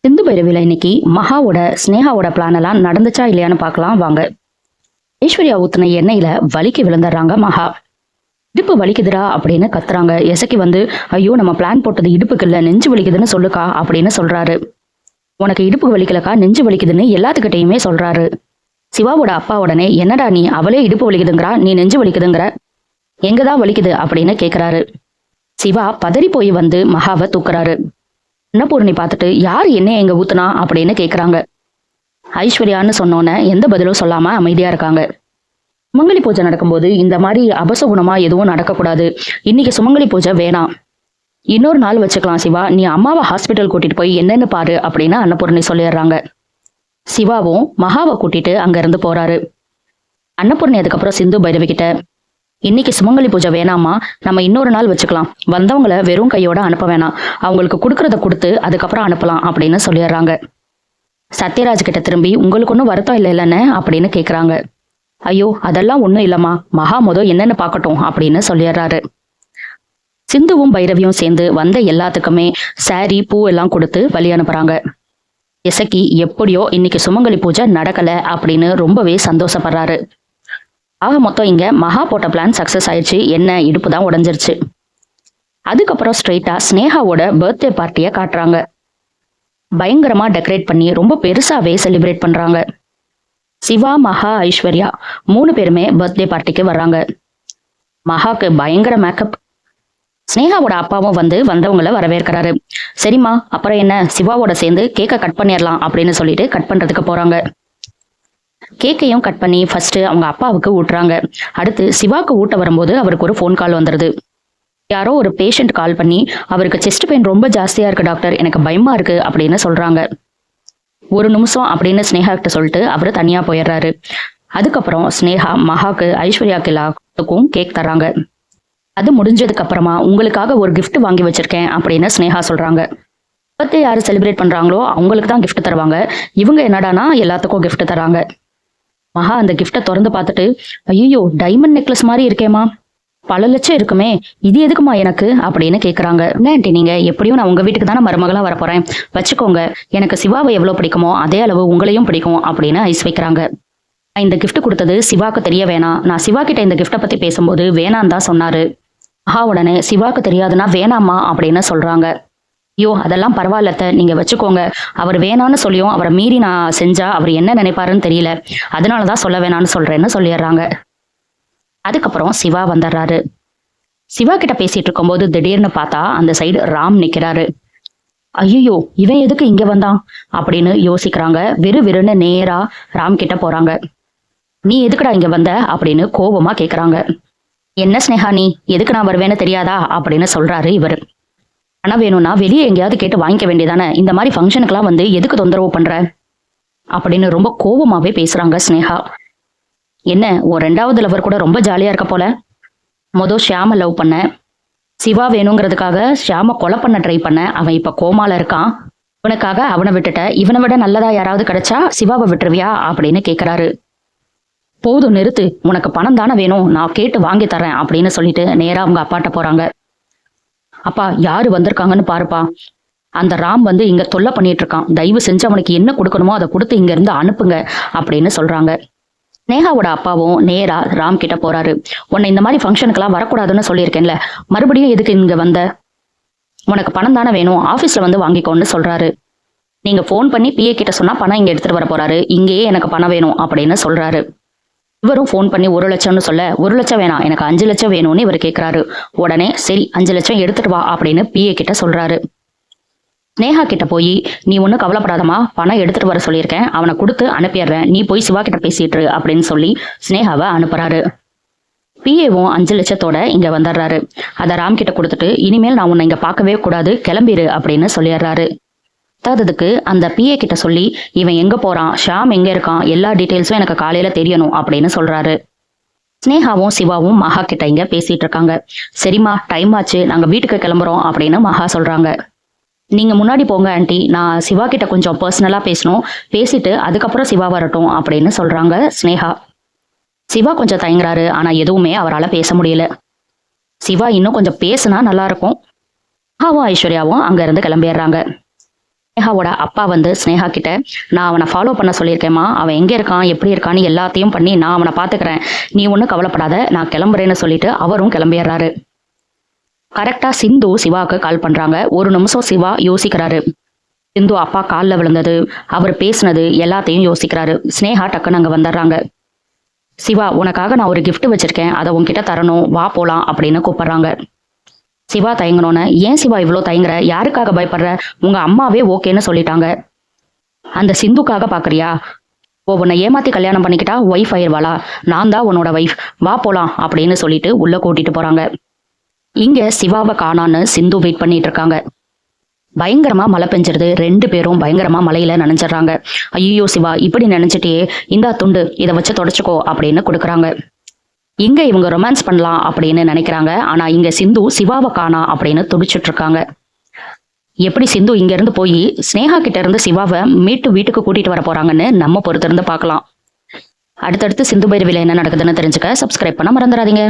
சிந்து பைரவில இன்னைக்கு மகாவோட ஸ்னேகாவோட பிளான் எல்லாம் நடந்துச்சா இல்லையான்னு பார்க்கலாம் வாங்க. ஐஸ்வர்யா ஊத்துன எண்ணெயில வலிக்கு விழுந்துடுறாங்க மகா. இடுப்பு வலிக்குதுடா அப்படின்னு கத்துறாங்க. எசக்கி வந்து, ஐயோ நம்ம பிளான் போட்டது இடுப்புக்கு இல்ல நெஞ்சு வலிக்குதுன்னு சொல்லுக்கா அப்படின்னு சொல்றாரு. உனக்கு இடுப்பு வலிக்கலக்கா நெஞ்சு வலிக்குதுன்னு எல்லாத்துக்கிட்டையுமே சொல்றாரு. சிவாவோட அப்பா உடனே, என்னடா நீ அவளே இடுப்பு வலிக்குதுங்கிறா, நீ நெஞ்சு வலிக்குதுங்கிற, எங்கதான் வலிக்குது அப்படின்னு கேக்குறாரு. சிவா பதறி போய் வந்து மகாவை தூக்குறாரு. அன்னபூர்ணி பார்த்துட்டு, யார் என்ன எங்க ஊத்துனா அப்படின்னு கேக்குறாங்க. ஐஸ்வர்யான்னு சொன்னோன்னே எந்த பதிலும் சொல்லாம அமைதியா இருக்காங்க. சுமங்கலி பூஜை நடக்கும்போது இந்த மாதிரி அபசகுணமா எதுவும் நடக்கக்கூடாது. இன்னைக்கு சுமங்கலி பூஜை வேணாம், இன்னொரு நாள் வச்சுக்கலாம் சிவா, நீ அம்மாவை ஹாஸ்பிட்டல் கூட்டிட்டு போய் என்னன்னு பாரு அப்படின்னு அன்னபூர்ணி சொல்லிடுறாங்க. சிவாவும் மகாவை கூட்டிட்டு அங்க இருந்து போறாரு. அன்னபூர்ணி அதுக்கப்புறம் சிந்து பைரவி கிட்ட, இன்னைக்கு சுமங்கலி பூஜை வேணாமா, நம்ம இன்னொரு நாள் வச்சுக்கலாம், வந்தவங்கள வெறும் கையோட அனுப்ப வேணாம், அவங்களுக்கு கொடுக்கறத கொடுத்து அதுக்கப்புறம் அனுப்பலாம் அப்படின்னு சொல்லிடுறாங்க. சத்யராஜ் கிட்ட திரும்பி, உங்களுக்கு ஒன்றும் வருத்தம் இல்லை இல்லைன்னு அப்படின்னு கேட்குறாங்க. ஐயோ அதெல்லாம் ஒன்றும் இல்லைம்மா, மகா என்னன்னு பார்க்கட்டும் அப்படின்னு சொல்லிடுறாரு. சிந்துவும் பைரவியும் சேர்ந்து வந்த எல்லாத்துக்குமே சாரி பூ எல்லாம் கொடுத்து வழி அனுப்புறாங்க. இசக்கி எப்படியோ இன்னைக்கு சுமங்கலி பூஜை நடக்கல அப்படின்னு ரொம்பவே சந்தோஷப்படுறாரு. ஆக மொத்தம் இங்க மகா போட்ட பிளான் சக்சஸ் ஆயிடுச்சு, என்ன இடுப்பு தான் உடஞ்சிருச்சு. அதுக்கப்புறம் ஸ்ட்ரெயிட்டா ஸ்னேகாவோட பர்த்டே பார்ட்டியை காட்டுறாங்க. பயங்கரமா டெக்கரேட் பண்ணி ரொம்ப பெருசாவே செலிப்ரேட் பண்றாங்க. சிவா மகா ஐஸ்வர்யா 3 பேருமே பர்த்டே பார்ட்டிக்கு வர்றாங்க. மகாக்கு பயங்கர மேக்கப். ஸ்னேகாவோட அப்பாவும் வந்து வந்தவங்களை வரவேற்கிறாரு. சரிம்மா அப்புறம் என்ன, சிவாவோட சேர்ந்து கேக்கை கட் பண்ணிடலாம் அப்படின்னு சொல்லிட்டு கட் பண்றதுக்கு போறாங்க. கேக்கையும் கட் பண்ணி ஃபர்ஸ்ட் அவங்க அப்பாவுக்கு ஊட்டுறாங்க. அடுத்து சிவாக்கு ஊட்ட வரும்போது அவருக்கு ஒரு ஃபோன் கால் வந்துடுது. யாரோ ஒரு பேஷண்ட் கால் பண்ணி, அவருக்கு செஸ்ட் பெயின் ரொம்ப ஜாஸ்தியா இருக்கு டாக்டர், எனக்கு பயமா இருக்கு அப்படின்னு சொல்றாங்க. ஒரு நிமிஷம் அப்படின்னு ஸ்னேகா கிட்ட சொல்லிட்டு அவரு தனியா போயிடுறாரு. அதுக்கப்புறம் ஸ்னேகா மகாக்கு ஐஸ்வர்யாக்கு எல்லாத்துக்கும் கேக் தர்றாங்க. அது முடிஞ்சதுக்கு அப்புறமா, உங்களுக்காக ஒரு கிஃப்ட் வாங்கி வச்சிருக்கேன் அப்படின்னு ஸ்னேகா சொல்றாங்க. பர்த்டே யாரு செலிப்ரேட் பண்றாங்களோ அவங்களுக்கு தான் கிஃப்ட் தருவாங்க, இவங்க என்னடானா எல்லாத்துக்கும் கிஃப்ட் தராங்க. மகா அந்த கிஃப்டை திறந்து பார்த்துட்டு, ஐயோ டைமண்ட் நெக்லஸ் மாதிரி இருக்கேமா, பல லட்சம் இருக்குமே, இது எதுக்குமா எனக்கு அப்படின்னு கேட்குறாங்க. என்ன ஆண்டி நீங்க, எப்படியும் நான் உங்க வீட்டுக்கு தானே மருமகளா வரப்போறேன், வச்சுக்கோங்க, எனக்கு சிவாவை எவ்வளோ பிடிக்குமோ அதே அளவு உங்களையும் பிடிக்கும் அப்படின்னு ஐஸ் வைக்கிறாங்க. நான் இந்த கிஃப்ட் கொடுத்தது சிவாக்கு தெரிய வேணாம், நான் சிவா கிட்ட இந்த கிஃப்டை பத்தி பேசும்போது வேணாம் தான் சொன்னாரு. மகா உடனே, சிவாக்கு தெரியாதுன்னா வேணாமா அப்படின்னு சொல்றாங்க. ஐயோ அதெல்லாம் பரவாயில்லத்த, நீங்க வச்சுக்கோங்க, அவர் வேணான்னு சொல்லியும் அவரை மீறி நான் செஞ்சா அவர் என்ன நினைப்பாருன்னு தெரியல, அதனாலதான் சொல்ல வேணான்னு சொல்றேன்னு சொல்லிடுறாங்க. அதுக்கப்புறம் சிவா வந்துடுறாரு. சிவா கிட்ட பேசிட்டு இருக்கும்போது திடீர்னு பார்த்தா அந்த சைடு ராம் நிக்கிறாரு. ஐயோ இவன் எதுக்கு இங்க வந்தான் அப்படின்னு யோசிக்கிறாங்க. விறுவிறுன்னு நேரா ராம் கிட்ட போறாங்க. நீ எதுக்குடா இங்க வந்த அப்படின்னு கோபமா கேக்குறாங்க. என்ன ஸ்னேகா நீ, எதுக்கு நான் வருவேன்னு தெரியாதா அப்படின்னு சொல்றாரு இவரு. பணம் வேணும்னா வெளியே எங்கேயாவது கேட்டு வாங்கிக்க வேண்டியதானே, இந்த மாதிரி ஃபங்க்ஷனுக்குலாம் வந்து எதுக்கு தொந்தரவு பண்ற அப்படின்னு ரொம்ப கோபமாவே பேசுறாங்க ஸ்னேகா. என்ன உன் 2வது லவர் கூட ரொம்ப ஜாலியா இருக்க போல, ஷியாம லவ் பண்ண, சிவா வேணுங்கிறதுக்காக ஷியாம கொலை பண்ண ட்ரை பண்ண, அவன் இப்ப கோமால இருக்கான், இவனுக்காக அவனை விட்டுட்ட, இவனை விட நல்லதா யாராவது கிடைச்சா சிவாவை விட்டுருவியா அப்படின்னு கேக்குறாரு. போதும் நிறுத்து, உனக்கு பணம் தானே வேணும், நான் கேட்டு வாங்கி தரேன் அப்படின்னு சொல்லிட்டு நேரா அவங்க அப்பாட்ட போறாங்க. அப்பா யாரு வந்திருக்காங்கன்னு பாருப்பா, அந்த ராம் வந்து இங்க தொல்லை பண்ணிட்டு இருக்கான், தயவு செஞ்சு அவனுக்கு என்ன கொடுக்கணுமோ அதை கொடுத்து இங்க இருந்து அனுப்புங்க அப்படின்னு சொல்றாங்க. ஸ்னேகாவோட அப்பாவும் நேரா ராம் கிட்ட போறாரு. உன்னை இந்த மாதிரி ஃபங்க்ஷனுக்கெல்லாம் வரக்கூடாதுன்னு சொல்லியிருக்கேன்ல, மறுபடியும் எதுக்கு இங்க வந்த, உனக்கு பணம் தானே வேணும், ஆபீஸ்ல வந்து வாங்கிக்கோன்னு சொல்றாரு. நீங்க போன் பண்ணி பிஏ கிட்ட சொன்னா பணம் இங்க எடுத்துட்டு வர போறாரு, இங்கேயே எனக்கு பணம் வேணும் அப்படின்னு சொல்றாரு. இவரும் ஃபோன் பண்ணி 1 லட்சம்னு சொல்ல, 1 லட்சம் வேணாம் எனக்கு 5 லட்சம் வேணும்னு இவர் கேட்கிறாரு. உடனே சரி 5 லட்சம் எடுத்துட்டு வா அப்படின்னு பிஏ கிட்ட சொல்றாரு. ஸ்னேகா கிட்ட போய், நீ ஒன்றும் கவலைப்படாதமா, பணம் எடுத்துட்டு வர சொல்லியிருக்கேன், அவனை கொடுத்து அனுப்பிடுறேன், நீ போய் சிவா கிட்ட பேசிட்டு அப்படின்னு சொல்லி ஸ்னேகாவை அனுப்புறாரு. பிஏவும் 5 லட்சத்தோட இங்க வந்துடுறாரு. அதை ராம் கிட்ட கொடுத்துட்டு, இனிமேல் நான் உன்னை இங்க பார்க்கவே கூடாது, கிளம்பிடு அப்படின்னு சொல்லிடுறாரு. அதாவதுக்கு அந்த பிஏ கிட்ட சொல்லி, இவன் எங்க போறான், ஷாம் எங்க இருக்கான், எல்லா டீட்டெயில்ஸும் எனக்கு காலையில தெரியணும் அப்படின்னு சொல்றாரு. ஸ்னேகாவும் சிவாவும் மகா கிட்ட இங்க பேசிட்டு இருக்காங்க. சரிம்மா டைம் ஆச்சு, நாங்க வீட்டுக்கு கிளம்புறோம் அப்படின்னு மகா சொல்றாங்க. நீங்க முன்னாடி போங்க ஆண்டி, நான் சிவா கிட்ட கொஞ்சம் பர்சனலா பேசணும், பேசிட்டு அதுக்கப்புறம் சிவா வரட்டும் அப்படின்னு சொல்றாங்க ஸ்னேகா. சிவா கொஞ்சம் தயங்குறாரு, ஆனா எதுவுமே அவரால் பேச முடியல. சிவா இன்னும் கொஞ்சம் பேசுனா நல்லா இருக்கும். மகாவும் ஐஸ்வர்யாவும் அங்க இருந்து கிளம்பிடுறாங்க. ஸ்னேகாவோட அப்பா வந்து ஸ்னேகா கிட்ட, நான் அவனை ஃபாலோ பண்ண சொல்லியிருக்கேம்மா, அவன் எங்கே இருக்கான் எப்படி இருக்கான்னு எல்லாத்தையும் பண்ணி நான் அவனை பார்த்துக்கிறேன், நீ ஒன்றும் கவலைப்படாத, நான் கிளம்புறேன்னு சொல்லிட்டு அவரும் கிளம்பிடுறாரு. கரெக்டாக சிந்து சிவாவுக்கு கால் பண்ணுறாங்க. ஒரு நிமிஷம் சிவா யோசிக்கிறாரு. சிந்து அப்பா காலில் விழுந்தது, அவர் பேசினது எல்லாத்தையும் யோசிக்கிறாரு. ஸ்னேகா டக்குன்னு அங்கே வந்துடுறாங்க. சிவா, உனக்காக நான் ஒரு gift வச்சிருக்கேன், அதை உன்கிட்ட தரணும், வா போலாம் அப்படின்னு கூப்பிடுறாங்க. சிவா தயங்கணும்னு, ஏன் சிவா இவ்வளோ தயங்குற, யாருக்காக பயப்படுற, உங்க அம்மாவே ஓகேன்னு சொல்லிட்டாங்க. அந்த சிந்துக்காக பாக்குறியா, உன்னை ஏமாத்தி கல்யாணம் பண்ணிக்கிட்டா ஒய்ஃப் ஆயிடுவாளா, நான் தான் உன்னோட ஒய்ஃப், வா போலாம் அப்படின்னு சொல்லிட்டு உள்ள கூட்டிட்டு போறாங்க. இங்க சிவாவை காணான்னு சிந்து வெயிட் பண்ணிட்டு இருக்காங்க. பயங்கரமா மழை பெஞ்சிருது. 2 பேரும் பயங்கரமா மழையில நனைஞ்சிடுறாங்க. ஐயோ சிவா, இப்படி நினைச்சிட்டே, இந்தா துண்டு, இதை வச்சு தொடச்சுக்கோ அப்படின்னு கொடுக்குறாங்க. இங்க இவங்க ரொமான்ஸ் பண்ணலாம் அப்படின்னு நினைக்கிறாங்க. ஆனா இங்க சிந்து சிவாவை காணா அப்படின்னு துடிச்சிட்டு இருக்காங்க. எப்படி சிந்து இங்க இருந்து போய் ஸ்னேகா கிட்ட இருந்து சிவாவை மீட்டு வீட்டுக்கு கூட்டிட்டு வர போறாங்கன்னு நம்ம பொறுத்திருந்து பார்க்கலாம். அடுத்தடுத்து சிந்து பைரவில என்ன நடக்குதுன்னு தெரிஞ்சுக்க சப்ஸ்கிரைப் பண்ண மறந்துடாதீங்க.